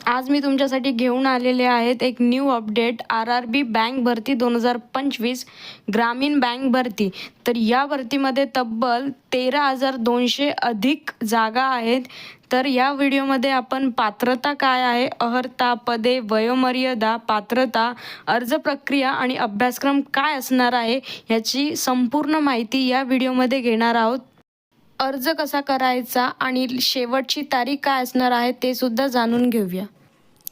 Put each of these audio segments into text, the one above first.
आज मी तुमच्यासाठी घेऊन आलेले आहेत एक न्यू अपडेट RRB बँक भरती 2025 ग्रामीण बँक भरती. तर या भरतीमध्ये तब्बल 13,200 अधिक जागा आहेत. तर या व्हिडिओमध्ये आपण पात्रता काय आहे, अर्हता, पदे, वयोमर्यादा, पात्रता, अर्ज प्रक्रिया आणि अभ्यासक्रम काय असणार आहे याची संपूर्ण माहिती या व्हिडिओमध्ये घेणार आहोत. अर्ज कसा करायचा आणि शेवटची तारीख काय असणार आहे ते सुद्धा जाणून घेऊया.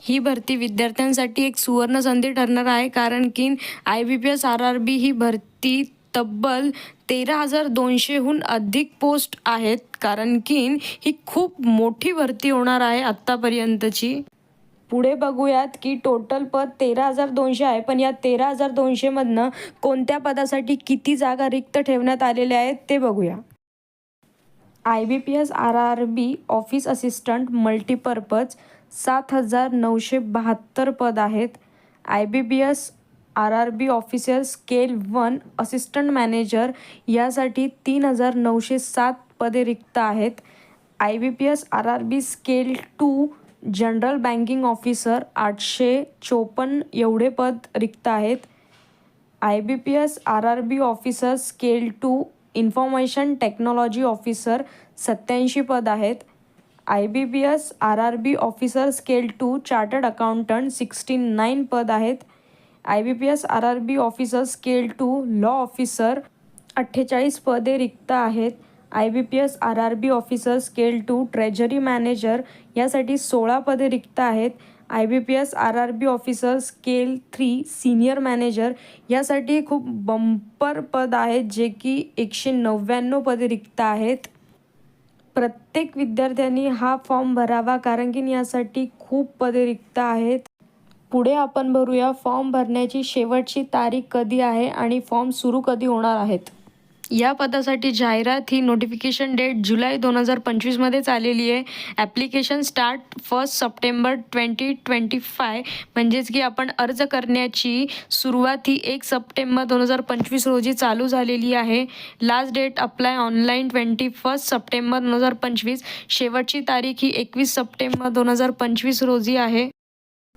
ही भरती विद्यार्थ्यांसाठी एक सुवर्ण संधी ठरणार आहे, कारण की IBPS RRB ही भरती तब्बल 13,200हून अधिक पोस्ट आहेत, कारण की ही खूप मोठी भरती होणार आहे आत्तापर्यंतची. पुढे बघूयात की टोटल पद 13,200 आहे, पण या 13,200मधनं कोणत्या पदासाठी किती जागा रिक्त ठेवण्यात आलेल्या आहेत ते बघूया. IBPS RRB office assistant multipurpose 7,972 पद आहेत. IBPS RRB officer scale 1 assistant manager यासाठी 3,907 पदे रिक्त आहेत. IBPS RRB scale 2 general banking officer 854 एवढे पद रिक्त आहेत. IBPS RRB officer scale 2 information technology officer 87 पद आहेत. IBPS RRB officer scale 2 chartered accountant 69 पद आहेत. IBPS RRB officer scale 2 law officer 48 पदे रिक्त आहेत. IBPS RRB officer scale 2 treasury manager यासाठी 16 पदे रिक्त आहेत. IBPS RRB officer scale 3 senior manager यासाठी खूप बंपर पद आहेत, जे की 199 पदे रिक्त आहेत. प्रत्येक विद्यार्थ्यांनी हा फॉर्म भरावा, कारण की यासाठी खूप पदे रिक्त आहेत. पुढे आपण भरूया फॉर्म भरण्याची शेवटची तारीख कधी आहे आणि फॉर्म सुरू कधी होणार आहेत. या पदासाठी जाहिरात ही नोटिफिकेशन डेट जुलै 2025मध्येच आलेली आहे. ॲप्लिकेशन स्टार्ट 1 सप्टेंबर 2025, म्हणजेच की आपण अर्ज करण्याची सुरुवात ही 1 सप्टेंबर 2025 रोजी चालू झालेली आहे. Last date apply online 21 September 2025. शेवटची तारीख ही 21 सप्टेंबर 2025 रोजी आहे.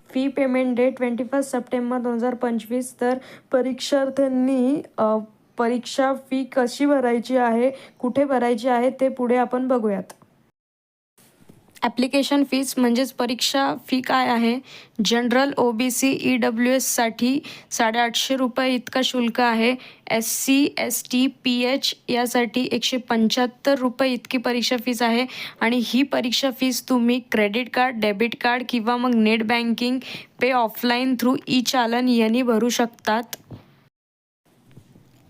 Fee payment date 21 September 2025. तर परीक्षार्थ्यांनी परीक्षा फी कशी भरायची आहे, कुठे भरायची आहे ते पुढे आपण बघूयात. ॲप्लिकेशन फीस म्हणजेच परीक्षा फी काय आहे. जनरल OBC EWSसाठी 850 रुपये इतका शुल्क आहे. SC ST PH यासाठी 175 रुपये इतकी परीक्षा फीस आहे. आणि ही परीक्षा फीस तुम्ही क्रेडिट कार्ड, डेबिट कार्ड किंवा मग नेट बँकिंग पे ऑफलाईन थ्रू ई-चालन यांनी भरू शकतात.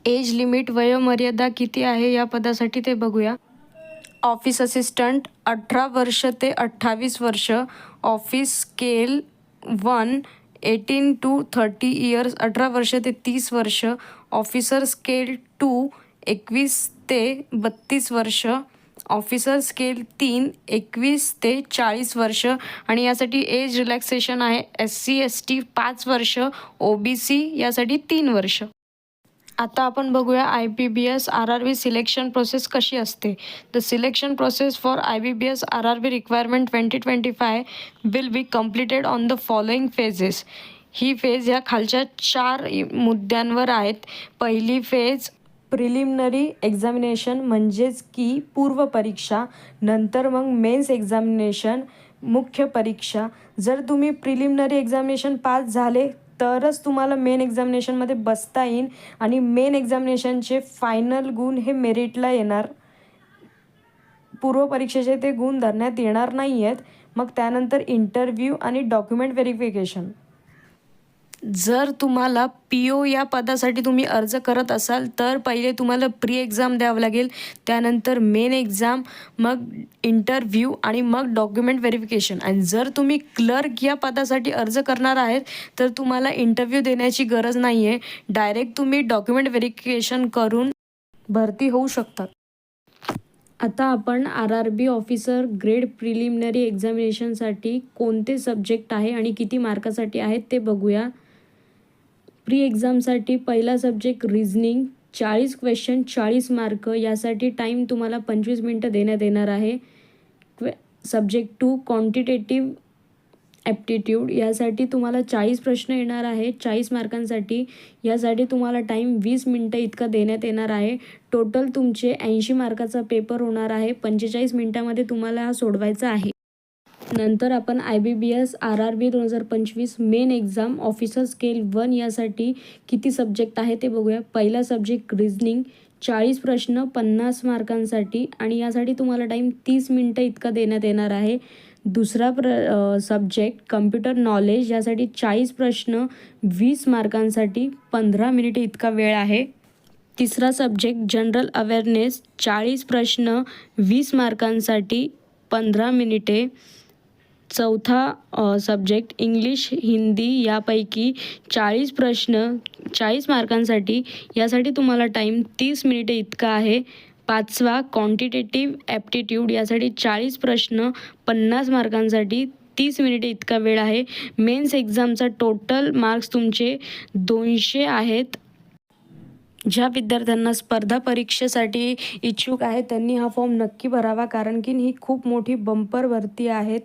एज लिमिट वयोमर्यादा किती आहे या पदासाठी ते बघूया. ऑफिस असिस्टंट 18 वर्ष ते 28 वर्ष. ऑफिस स्केल 1 18 to 30 इयर्स 18 वर्ष ते 30 वर्ष. ऑफिसर स्केल 2 21 ते 32 वर्ष. ऑफिसर स्केल 3 21 ते 40 वर्ष. आणि यासाठी एज रिलॅक्सेशन आहे. SC ST 5 वर्ष. OBC यासाठी 3 वर्ष. आता आपण बघूया IBPS RRB सिलेक्शन प्रोसेस कशी असते. The selection process for IBPS RRB requirement 2025 will be completed on the following phases. He phase या खालच्या 4 मुद्द्यांवर आहेत. पहिली फेज प्रिलिमिनरी एक्झामिनेशन, म्हणजेच की पूर्व परीक्षा. नंतर मग मेन्स एक्झामिनेशन, मुख्य परीक्षा. जर तुम्ही प्रिलिमिनरी एक्झामिनेशन पास झाले तरच तुम्हाला मेन एक्झामिनेशनमध्ये बसता येईल, आणि मेन एक्झामिनेशनचे फायनल गुण हे मेरिटला येणार. पूर्व परीक्षेचे ते गुण धरण्यात येणार नाही आहेत. मग त्यानंतर इंटरव्ह्यू आणि डॉक्युमेंट व्हेरिफिकेशन. जर तुम्हाला PO या पदासाठी तुम्ही अर्ज करत असाल तर पहिले तुम्हाला प्री एक्झाम द्यावं लागेल, त्यानंतर मेन एक्झाम, मग इंटरव्ह्यू आणि मग डॉक्युमेंट व्हेरिफिकेशन. आणि जर तुम्ही क्लर्क या पदासाठी अर्ज करणार आहेत तर तुम्हाला इंटरव्ह्यू देण्याची गरज नाही आहे. डायरेक्ट तुम्ही डॉक्युमेंट व्हेरिफिकेशन करून भरती होऊ शकतात. आता आपण RRB ऑफिसर ग्रेड प्रिलिमिनरी एक्झामिनेशनसाठी कोणते सब्जेक्ट आहे आणि किती मार्कासाठी आहेत ते बघूया. प्री एक्झामसाठी पहिला सब्जेक्ट रिझनिंग, 40 क्वेश्चन 40 मार्क. यासाठी टाईम तुम्हाला 25 मिनटं देण्यात येणार आहे. सब्जेक्ट 2 क्वांटिटेटिव्ह ॲप्टिट्यूड यासाठी तुम्हाला 40 प्रश्न येणार आहे 40 मार्कांसाठी. यासाठी तुम्हाला टाईम 20 मिनटं इतका देण्यात येणार आहे. टोटल तुमचे 80 मार्काचा पेपर होणार आहे. 45 मिनटामध्ये तुम्हाला हा सोडवायचा आहे. नंतर आपण IBBS RRB 2025 main exam officer scale 1 यासाठी किती सब्जेक्ट आहे ते बघूया. पहिला सब्जेक्ट रिझनिंग 40 प्रश्न 50 मार्कांसाठी आणि यासाठी तुम्हाला टाईम 30 मिनटं इतका देण्यात येणार आहे. दुसरा सब्जेक्ट कम्प्युटर नॉलेज यासाठी 40 प्रश्न 20 मार्कांसाठी 15 मिनिटे इतका वेळ आहे. तिसरा सब्जेक्ट जनरल अवेअरनेस 40 प्रश्न 20 मार्कांसाठी 15 मिनिटे. चौथा सब्जेक्ट इंग्लिश हिंदी यापैकी 40 प्रश्न 40 मार्कांसाठी. यासाठी तुम्हाला टाईम 30 मिनिटे इतका आहे. पाचवा क्वांटिटेटिव्ह ॲप्टिट्यूड यासाठी 40 प्रश्न 50 मार्कांसाठी 30 मिनिटे इतका वेळ आहे. मेन्स एक्झामचा टोटल मार्क्स तुमचे 200 आहेत. ज्या विद्यार्थ्यांना स्पर्धा परीक्षेसाठी इच्छुक आहेत त्यांनी हा फॉर्म नक्की भरावा, कारण की ही खूप मोठी बंपर भरती आहेत.